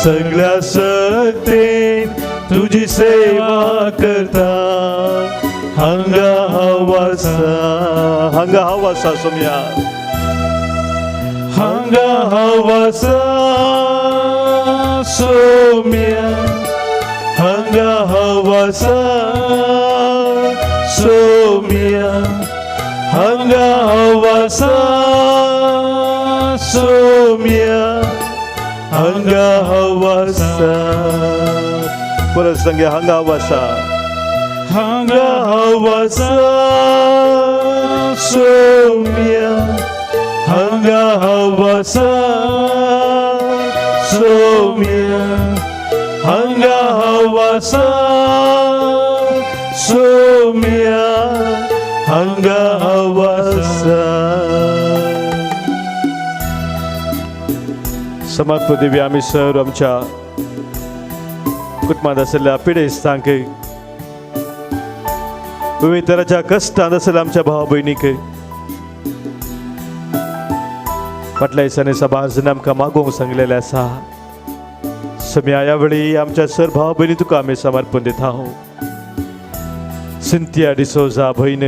Speaker 2: सगळ्या सक्तेन तुजी सेवा करता हांगा वासा सोम्या हांगा वासा सोम्या हांगा वासा सोम्या हांगा वासा सोम्या हांगा वासा परत संगे हांगा वासा हांगा वासा सोम्या हांगा वासा सोम्या हांगा वासा सोम्या हांगा वासा समर्थ देवी आम्ही सर्व आमच्या कुटुंबात असलेल्या पिडेस्तांक विविध तराच्या कष्टांत असलेल्या आमच्या भावा भयणीक फाटल्या दिसांनी सभाजन आमकां मागोवंक सांगलेलें आसा सोम्या ह्या वेळी आमच्या सर भाव भयणी तुका आमी समर्पण दिता सिंथिया डिसोजा भयण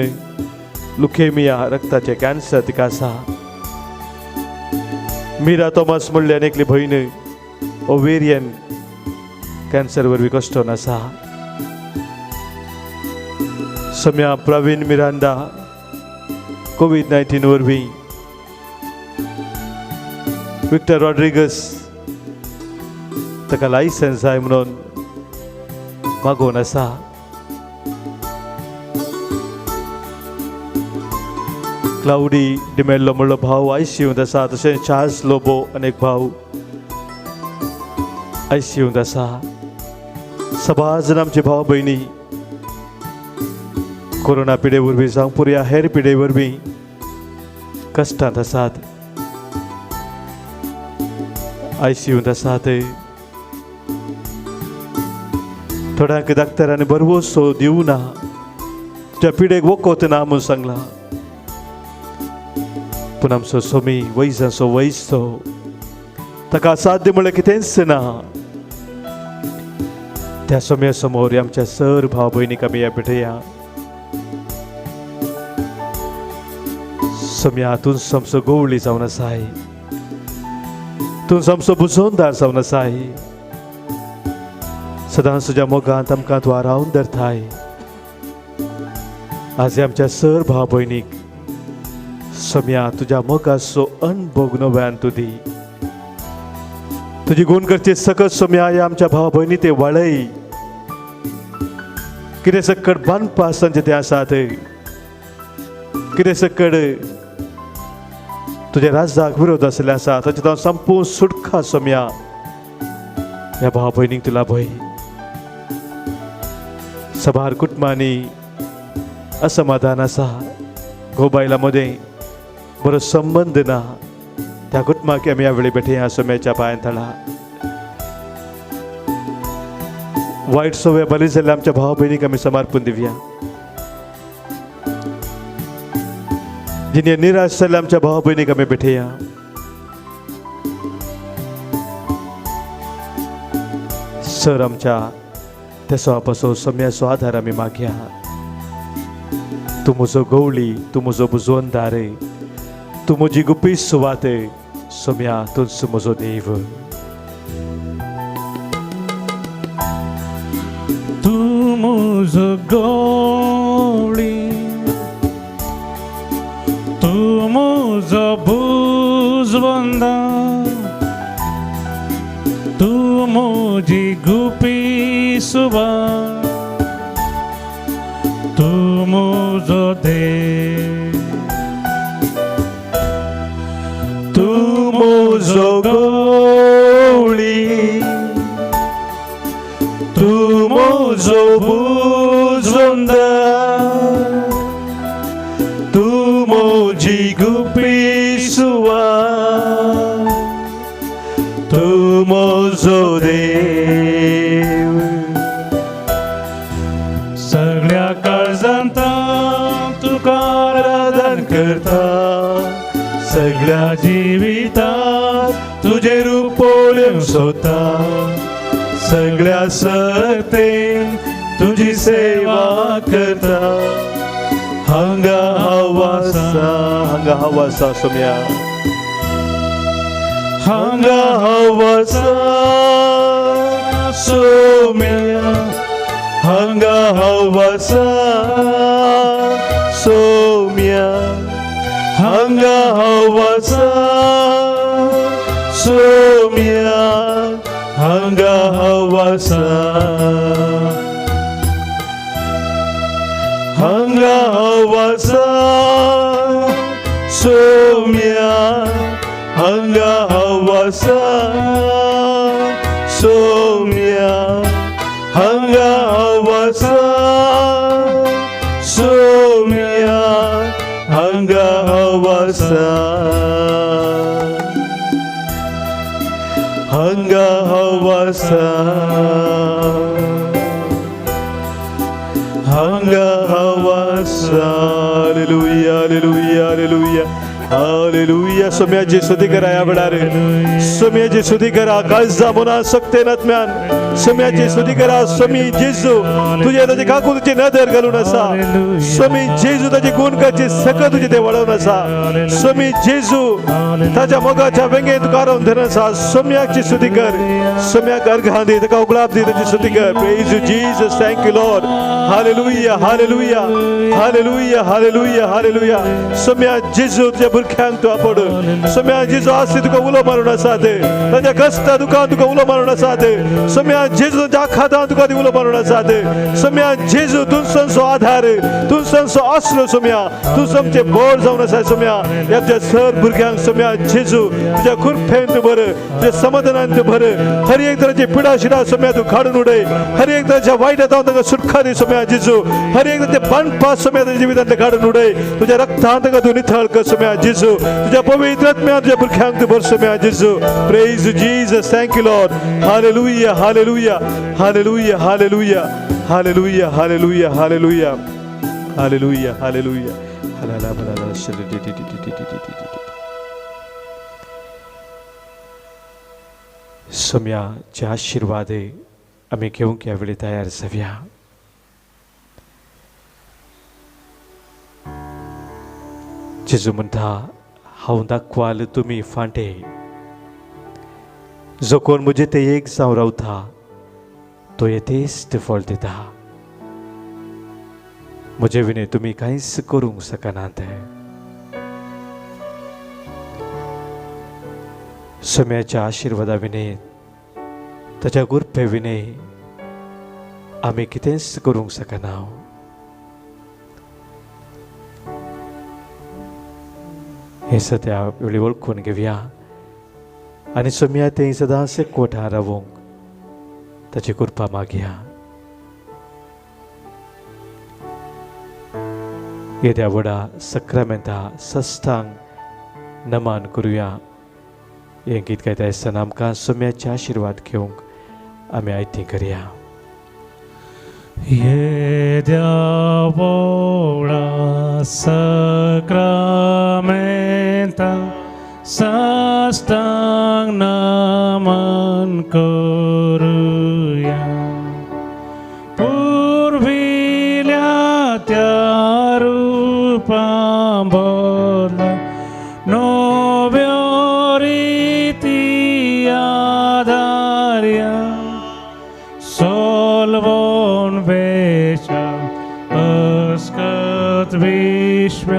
Speaker 2: लुकेमिया रक्ताचे कॅन्सर तिका आसा मीरा थॉमस म्हणले आनीकली भयण ओवेरियन कॅन्सर वरवीं कश्टोन आसा सोम्या प्रवीण मिरांडा COVID-19 वरवीं विक्टर रॉड्रिगस ताका लायसन्स जाय म्हणून मागोवन आसा क्लाउडी डिमेल्लो म्हणलो भाव आयसीयूंत आसा तशेंच चार्ल्स लोबो अनेक भाव आयसीयूंत आसा सबाज जाण आमचे भाव भयणी कोरोना पिडे वरवीं जावं पुर्या हेर पिडे वरवीं कश्टांत आसात आयसीयूंत आसात थोड्यांक डाक्टरांनी बरो सो दिवं ना त्या पिडेक वखद ना म्हूण सांगलां पूण आमचो सोमी वैजाचो वैज तो ताका साध्य म्हळ्यार कितेंच ना त्या सोम्या समोर आमच्या सर भाव भयणीक आमी भेटया सोम्या हातून समसो गवळी जावन आसाय तूं समसो बुजोनदार जावन आसाय सदांच तुज्या मोगांत आमकां तूं आरावन धरताय आज आमच्या सर भाव भयणीक सोम्या तुज्या मोगाचो अणभव नव्यान तूं दी तुजी गुण करचे सकत सोम्या ह्या आमच्या भाव भयणी ते वाळय कितें सकट बांदपा संचे ते आसात कितें सकट तुज्या राजाक विरोध आसले आसा ताचे हांव संपूर्ण सुटका सोम्या ह्या भाव भयणीक तुला भय सबार कुटुंबांनी असमाधान आसा घोबायला मध्ये बरो संबंध ना त्या कुटुंबाक आमी ह्या वेळी भेटया सोम्याच्या पांयां तळा वायट सवय बरी जाल्यार आमच्या भाव भयणीक आमी समर्पण दिवया जिने निराश जाल्यार आमच्या भाव भयणीक आमी भेटया सर आमच्या तेसो पासो सोम्याचो आधार आमी मागया तूं म्हजो गवळी तूं म्हजो बुजवणदार तूं म्हजी गुपी सुवात सोम्या तूंच म्हजो देव
Speaker 3: तूं म्हजो गवळी तूं म्हजो बुजवणदार तूं म्हजी गुपी सुवात तूं म्हजो देव
Speaker 2: तूं म्हजो गवळी तूं म्हजो बुजवणदार तूं म्हजी गुपी सुवात तूं म्हजो देव
Speaker 3: सगळ्या काळजांत तुका
Speaker 2: आराधन करता सगळ्या जिवितात तुझे रूप पळोवंक सोदता सगळ्या सर्तेन तुझी सेवा करता हांगा हांव आसा सोम्या हांगा हांव आसा सोम्या हांगा हांव आसा सोम्या हांगा हांव आसा सोम्या हांगा हांव आसा हांगा हांव आसा सोम्या हांगा हांव आसा सोम्या हांगा हांव आसा सोम्या हांगा हांव आसा हांगा हांव आसा हांगा हांव आसा हालेलुया हालेलुया हालेलुया हालेलुया सोम्याची स्तुती करा ह्या वेळार सोम्याची स्तुती करा काळजा मना सक्ते नात्म्यान सोम्याची स्तुती करा सोमी जेजू तुझे ताचे काकू तुझे नदर घालून आसा सोमी जेजू ताचे गुण करचे सकत तुझे ते वळवून आसा सोमी जेजू ताच्या मोगाच्या वेंगेत तुका रावन धरून आसा सोम्याची स्तुती कर सोम्याक अर्घां दी ताका उगलाब दी ताची स्तुती कर praise you Jesus thank you Lord hallelujah hallelujah hallelujah hallelujah hallelujah सोम्या जेजू तुझे भुरग्यांक तूं आपड सोम्या जेजू आसली तुका उलो मारून आसा ते ताच्या कश्टा दुखान तुका उलो मारून आसा ते सोम्या जेजू ज्या खातां तुका ती उलो मारून आसा ते सोम्या जेजू तूं संसो आधार तूं संसो आसलो सोम्या तूं समचे बोर जावन आसा सोम्या ह्या तुज्या सर भुरग्यांक सोम्या जेजू तुज्या खुरपेन तूं भर तुज्या समाधानान तूं भर हर एक तरांची पिडा शिडा सोम्या तूं काडून उडय हर एक तरांच्या वायटांत तांकां सुटका दी सोम्या जेजू हर एक ते बांदपास सोम्या तांच्या जिवितांतले काडून उडय तुज्या रक्तांत तांकां तूं नितळ कर सोम्या जेजू तुज्या पवित्र आत्म्यान तुज्या भुरग्यांक तूं भर सोम्या Jezu praise Jesus thank you Lord hallelujah hallelujah hallelujah hallelujah hallelujah hallelujah hallelujah hallelujah हालेलुया सोम्याचे आशीर्वाद आम्ही घेवंक ह्या वेळी तयार जावया जेजू म्हणटा हांव दाखवाल तुमी फांटे जो कोण म्हजे ते एक जावन रावता तो येतेच फळ दिता म्हजे विने तुमी कांयच करूंक शकनात सोम्याच्या आशिर्वादा विने ताच्या गुरपे विने आमी कितेंच करूंक शकना हे सद्या वेळी वळखून घेवया आनी सोम्या ते सदांच एकवटां रावूंक ताची कृपा मागया येद्या व्हडा सक्रामेंता सस्तांक नमान करुया हें गीत गायता आसतना आमकां सोम्याचे आशिर्वाद घेवंक आमी आयती करया
Speaker 3: येद्या व्हडा सक्रामेंता सस्तांक नमन करुया पुर्विल्या त्या रूपां बदला नव्यो रिती आधार्या सोलवोन वेशा अस्कत विश्व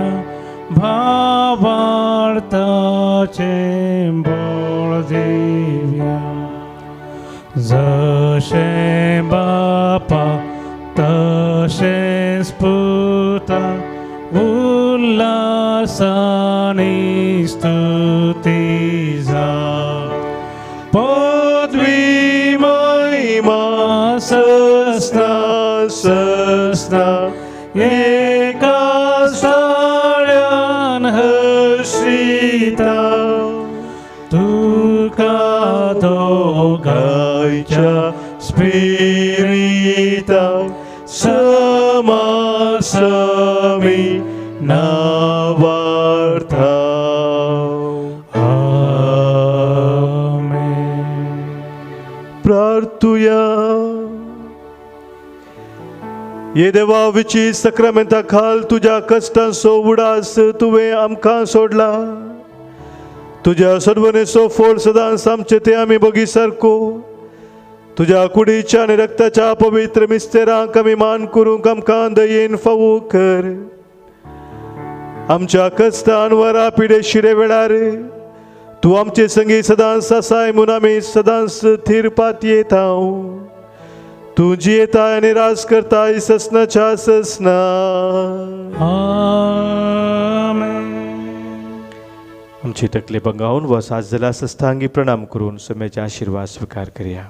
Speaker 3: भावार्थाचें बळ दिव्या जशें बापा तशेंच पुता उल्हासानी स्तुती जावं
Speaker 2: पदवी महिमा सस्ता सस्ता एका सळ्यान हर्षिता तुका दोगांयच्या स्पिरिता समासमी नावार्था प्रार्थुया ये देवा विची सक्रामेंता खाल तुझ्या कष्टांचो उडास तुवें आमकां सोडला तुझ्या सडवणेचो फोड सदांच आमचे ते आमी बगी सारको तुझ्या कुडीच्या आनी रक्ताच्या पवित्र मिस्तेरांक आमी मान करूंक आमकां दयेन फावो कर आमच्या कश्टान वरा पिडे शिरे वेळार तूं आमचे संगी सदांच आसाय म्हूण आमी सदांच थीर पात येता तूं जियेताय आनी राज करताय ससनाच्या ससना आमची तकले बंगावून व साज जाला सस्तांगी प्रणाम करून सोम्याचे आशीर्वाद स्वीकार करया